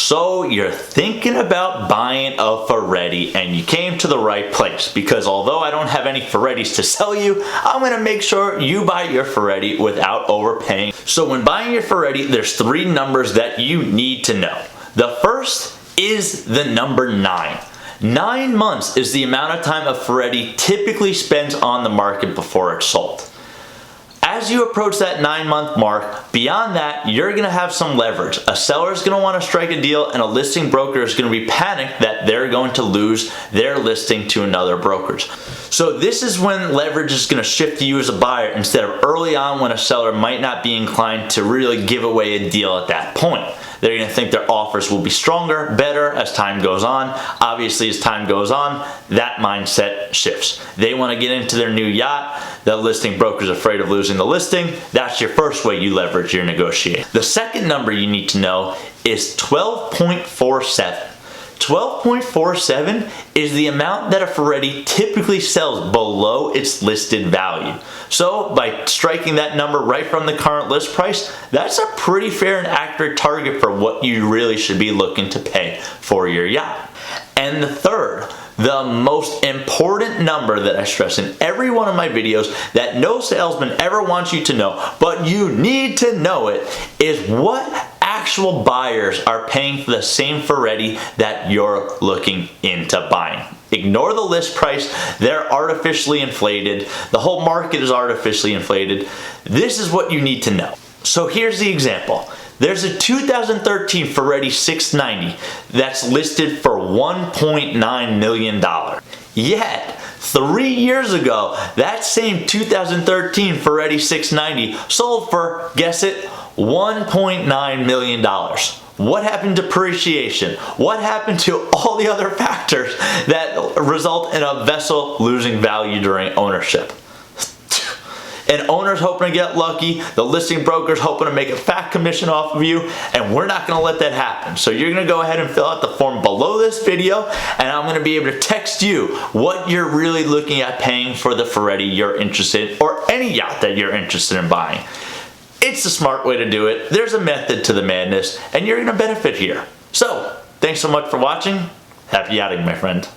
So you're thinking about buying a Ferretti and you came to the right place, because although I don't have any Ferrettis to sell you, I'm going to make sure you buy your Ferretti without overpaying. So when buying your Ferretti, there's 3 numbers that you need to know. The first is the number 9. 9 months is the amount of time a Ferretti typically spends on the market before it's sold. As you approach that 9-month mark, beyond that, you're going to have some leverage. A seller is going to want to strike a deal, and a listing broker is going to be panicked that they're going to lose their listing to another broker's. So this is when leverage is going to shift to you as a buyer, instead of early on when a seller might not be inclined to really give away a deal at that point. They're going to think their offers will be stronger, better as time goes on. Obviously, as time goes on, that mindset shifts. They want to get into their new yacht. The listing broker's afraid of losing the listing. That's your first way you leverage your negotiation. The second number you need to know is 12.47. 12.47 is the amount that a Ferretti typically sells below its listed value. So by striking that number right from the current list price, that's a pretty fair and accurate target for what you really should be looking to pay for your yacht. And the third, the most important number that I stress in every one of my videos that no salesman ever wants you to know, but you need to know it, is what actual buyers are paying for the same Ferretti that you're looking into buying. Ignore the list price. They're artificially inflated. The whole market is artificially inflated. This is what you need to know. So here's the example. There's a 2013 Ferretti 690 that's listed for $1.9 million. Yet, 3 years ago, that same 2013 Ferretti 690 sold for, guess it, $1.9 million. What happened to depreciation? What happened to all the other factors that result in a vessel losing value during ownership? An owner's hoping to get lucky, the listing broker's hoping to make a fat commission off of you, and we're not going to let that happen. So you're going to go ahead and fill out the form below this video, and I'm going to be able to text you what you're really looking at paying for the Ferretti you're interested in, or any yacht that you're interested in buying. It's the smart way to do it. There's a method to the madness, and you're going to benefit here. So, thanks so much for watching. Happy yachting, my friend.